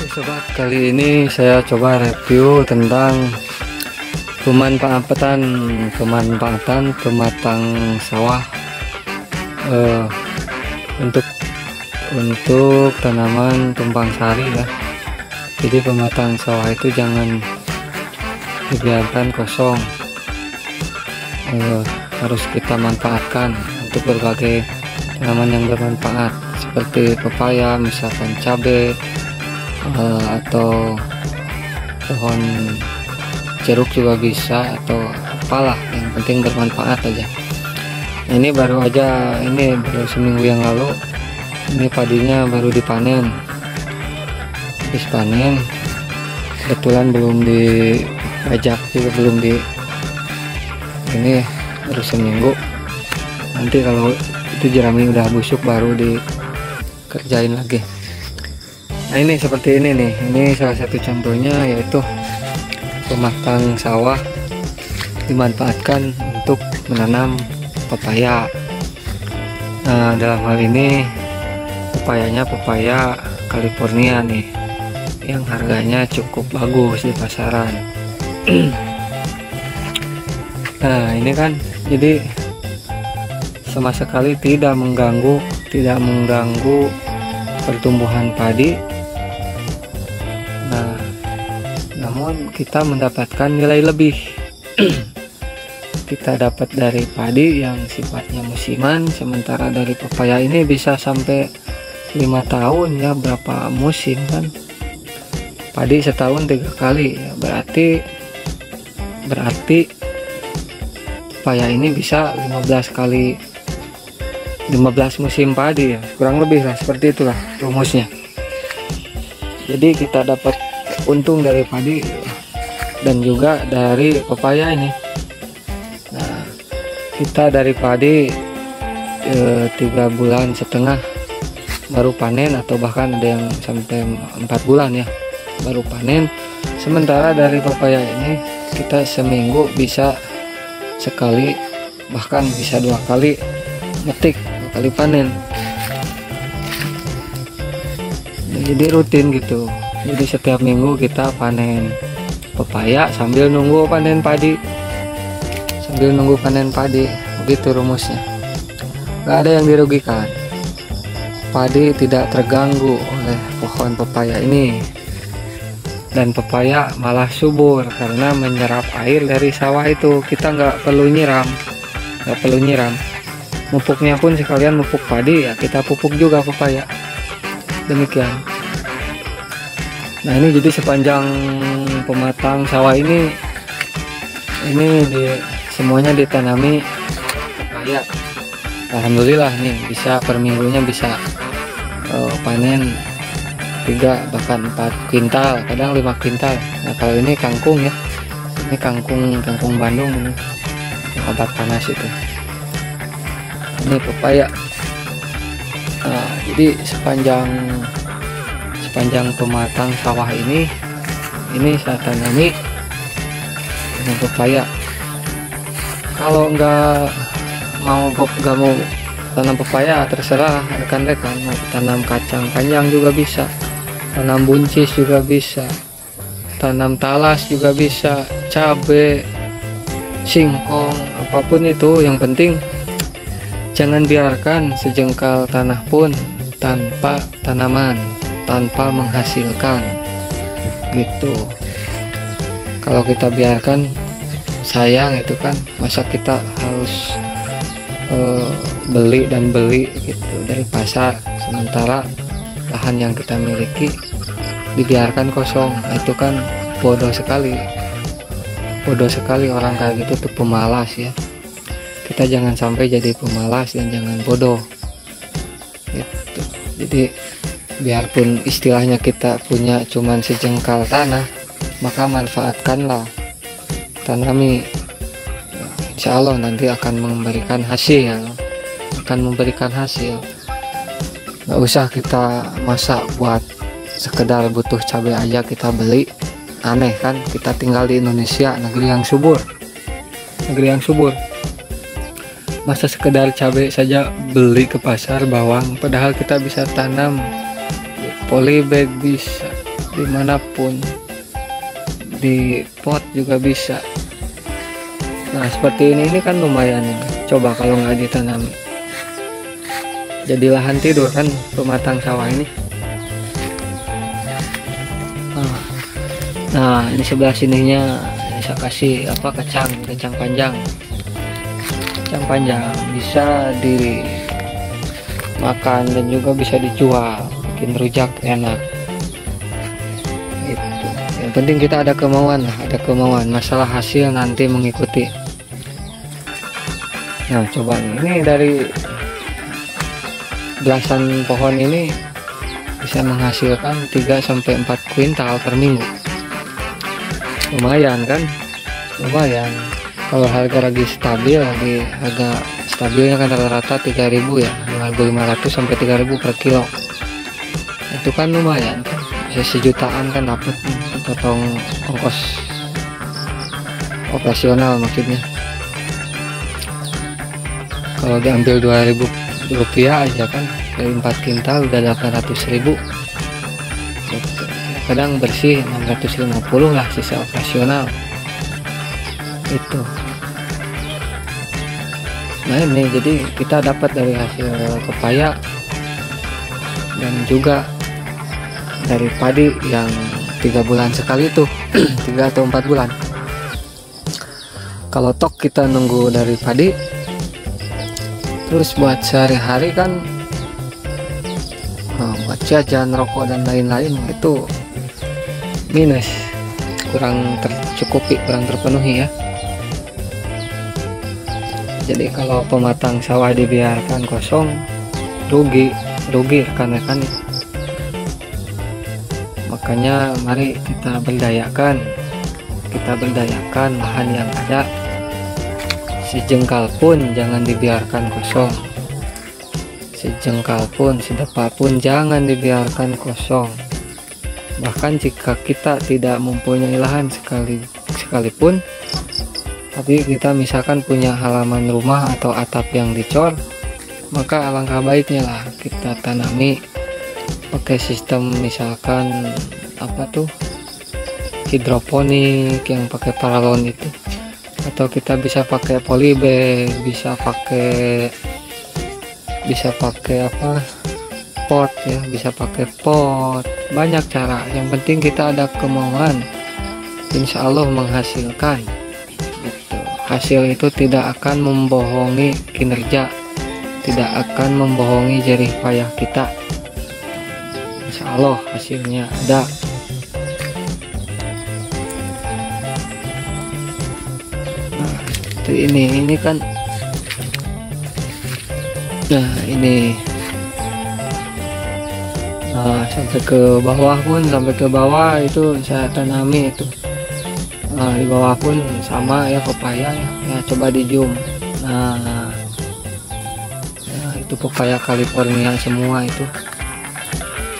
Oke sobat, kali ini saya coba review tentang pemanfaatan pematang sawah untuk tanaman tumpang sari ya. Jadi pematang sawah itu jangan dibiarkan kosong, harus kita manfaatkan untuk berbagai tanaman yang bermanfaat seperti pepaya, misalkan cabai, atau pohon jeruk juga bisa, atau apalah yang penting bermanfaat aja. Nah, ini baru seminggu yang lalu ini padinya baru dipanen, habis panen, kebetulan belum dibajak juga, ini baru seminggu. Nanti kalau itu jerami udah busuk baru dikerjain lagi. Nah ini seperti ini nih, ini salah satu contohnya, yaitu pematang sawah dimanfaatkan untuk menanam pepaya. Nah dalam hal ini pepayanya pepaya California nih, yang harganya cukup bagus di pasaran. Nah ini kan jadi sama sekali tidak mengganggu pertumbuhan padi. Nah, namun kita mendapatkan nilai lebih. Kita dapat dari padi yang sifatnya musiman, sementara dari pepaya ini bisa sampai 5 tahun ya, berapa musim kan. Padi setahun 3 kali ya, berarti pepaya ini bisa 15 musim padi ya, kurang lebih lah, seperti itulah rumusnya. Jadi kita dapat untung dari padi dan juga dari pepaya ini. Nah, kita dari padi 3,5 bulan baru panen, atau bahkan ada yang sampai 4 bulan ya baru panen. Sementara dari pepaya ini kita seminggu bisa sekali, bahkan bisa 2 kali metik, 2 kali panen. Jadi rutin gitu, jadi setiap minggu kita panen pepaya sambil nunggu panen padi, begitu rumusnya. Gak ada yang dirugikan, padi tidak terganggu oleh pohon pepaya ini, dan pepaya malah subur karena menyerap air dari sawah itu. Kita nggak perlu nyiram, mupuknya pun sekalian mupuk padi ya, kita pupuk juga pepaya, demikian. Nah ini jadi sepanjang pematang sawah ini semuanya ditanami pepaya. Alhamdulillah nih bisa per minggunya bisa panen 3 bahkan 4 kuintal, kadang 5 kuintal. Nah kalau ini kangkung ya, ini kangkung Bandung ini, obat panas itu. Ini pepaya. Nah, jadi sepanjang pematang sawah ini saya tanami ini pepaya. Kalau nggak mau tanam pepaya, terserah rekan-rekan, mau tanam kacang panjang juga bisa, tanam buncis juga bisa, tanam talas juga bisa, cabai, singkong, apapun itu. Yang penting jangan biarkan sejengkal tanah pun tanpa tanaman, tanpa menghasilkan gitu. Kalau kita biarkan, sayang itu kan, masa kita harus beli gitu dari pasar, sementara lahan yang kita miliki dibiarkan kosong. Itu kan bodoh sekali orang kayak gitu tuh, pemalas ya. Kita jangan sampai jadi pemalas dan jangan bodoh gitu. Jadi biarpun istilahnya kita punya cuman sejengkal tanah, maka manfaatkanlah, tanami. Insya Allah nanti akan memberikan hasil. Nggak usah kita masak buat sekedar butuh cabai aja kita beli, aneh kan. Kita tinggal di Indonesia, negeri yang subur, masa sekedar cabai saja beli ke pasar bawang, padahal kita bisa tanam polybag, bisa dimanapun, di pot juga bisa. Nah seperti ini kan lumayan ya. Coba kalau nggak ditanami, jadi lahan tidur kan pematang sawah ini. Nah ini sebelah sininya saya kasih apa, kacang panjang. Kacang panjang bisa dimakan dan juga bisa dijual, bikin rujak enak. Itu yang penting kita ada kemauan, masalah hasil nanti mengikuti. Nah coba ini dari belasan pohon ini bisa menghasilkan 3-4 kuintal per minggu. Lumayan kan, lumayan. Kalau harga lagi stabil, harga stabilnya kan rata-rata 3.000 ya, 2.500 sampai 3.000 per kilo. Itu kan lumayan kan, bisa sejutaan kan dapat, potong ongkos operasional maksudnya. Kalau diambil 2.000 rupiah aja kan, dari 4 kintal udah 800.000. Kadang bersih 650 lah sisa operasional itu. Nah ini jadi kita dapat dari hasil pepaya dan juga dari padi yang 3 bulan sekali tuh 3 atau 4 bulan. Kalau tok kita nunggu dari padi, terus buat sehari-hari kan, buat jajan, rokok dan lain-lain itu minus, kurang tercukupi, kurang terpenuhi ya. Jadi kalau pematang sawah dibiarkan kosong, rugi rekan-rekan. Makanya mari kita berdayakan lahan yang ada. Sejengkal pun jangan dibiarkan kosong, sejengkal pun, sedepa pun jangan dibiarkan kosong. Bahkan jika kita tidak mempunyai lahan sekalipun, tapi kita misalkan punya halaman rumah atau atap yang dicor, maka alangkah baiknya lah kita tanami pakai sistem misalkan apa tuh, hidroponik yang pakai paralon itu, atau kita bisa pakai polybag, bisa pakai apa, pot ya, bisa pakai pot. Banyak cara, yang penting kita ada kemauan, insya Allah menghasilkan gitu. Hasil itu tidak akan membohongi kinerja, tidak akan membohongi jerih payah kita. Insya Allah hasilnya ada. Nah ini kan, nah ini sampai ke bawah pun, itu saya tanami itu. Di bawah pun sama ya, pepaya ya, coba di zoom. Nah itu pepaya California semua itu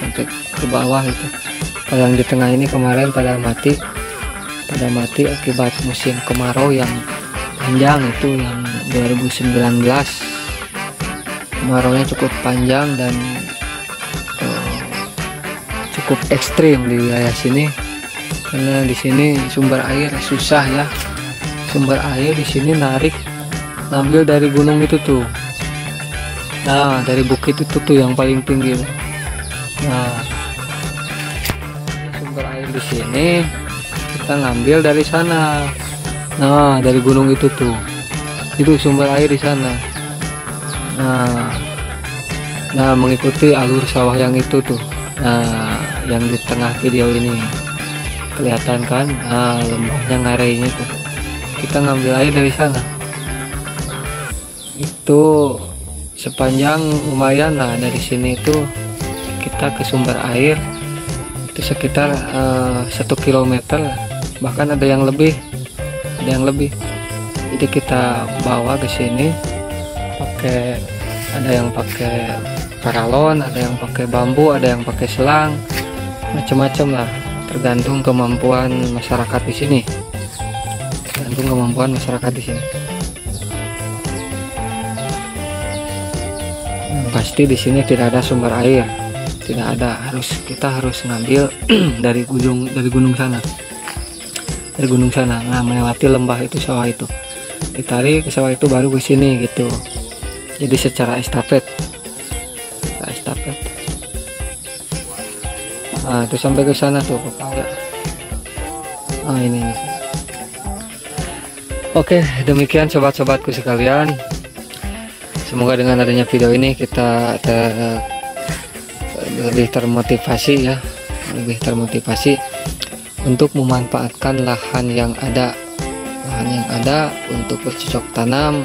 sampai ke bawah itu. Kalau yang di tengah ini kemarin pada mati akibat musim kemarau yang panjang itu, yang 2019 kemaraunya cukup panjang dan cukup ekstrim di wilayah sini, karena di sini sumber air susah ya. Sumber air di sini ngambil dari gunung itu tuh. Nah dari bukit itu tuh yang paling tinggi. Nah sumber air di sini kita ngambil dari sana. Nah dari gunung itu tuh, itu sumber air di sana. Nah mengikuti alur sawah yang itu tuh. Nah yang di tengah video ini kelihatan kan, lembahnya ngarainya tuh, kita ngambil air dari sana. Itu sepanjang lumayan lah, dari sini itu kita ke sumber air itu sekitar 1 kilometer, bahkan ada yang lebih. Jadi kita bawa ke sini ada yang pakai paralon, ada yang pakai bambu, ada yang pakai selang, macam-macam lah, tergantung kemampuan masyarakat di sini. Pasti di sini tidak ada sumber air, tidak ada, kita harus ngambil dari gunung sana, nah melewati lembah itu, sawah itu ditarik ke sawah itu baru ke sini gitu. Jadi secara estafet. Nah itu sampai ke sana tuh pepaya. Nah ini. Oke, demikian sobat-sobatku sekalian. Semoga dengan adanya video ini kita lebih termotivasi untuk memanfaatkan lahan yang ada untuk bercocok tanam,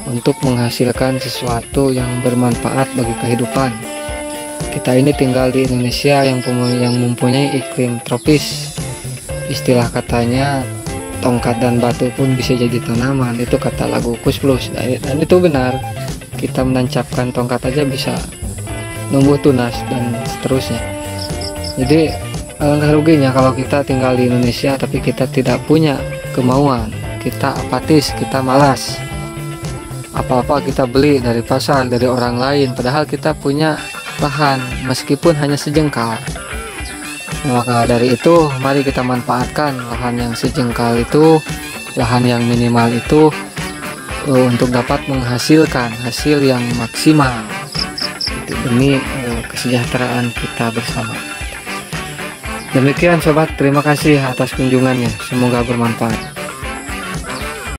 untuk menghasilkan sesuatu yang bermanfaat bagi kehidupan. Kita ini tinggal di Indonesia yang mempunyai iklim tropis. Istilah katanya tongkat dan batu pun bisa jadi tanaman, itu kata lagu Kus Plus, dan itu benar. Kita menancapkan tongkat aja bisa numbuh tunas dan seterusnya. Jadi alangkah ruginya kalau kita tinggal di Indonesia tapi kita tidak punya kemauan, kita apatis, kita malas. Apa-apa kita beli dari pasar, dari orang lain, padahal kita punya lahan meskipun hanya sejengkal. Maka dari itu mari kita manfaatkan lahan yang sejengkal itu, lahan yang minimal itu, untuk dapat menghasilkan hasil yang maksimal demi kesejahteraan kita bersama. Demikian sobat, terima kasih atas kunjungannya, semoga bermanfaat.